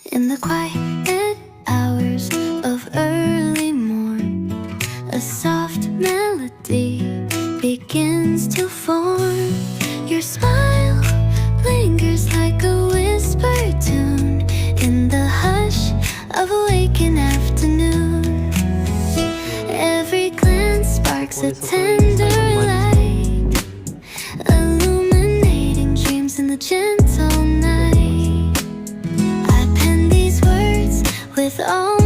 In the quiet hours of early morn, a soft melody begins to form. Your smile lingers like a whisper tune in the hush of a waking afternoon. Every glance sparks a tender light, illuminating dreams in the gentle night. I pen these words with all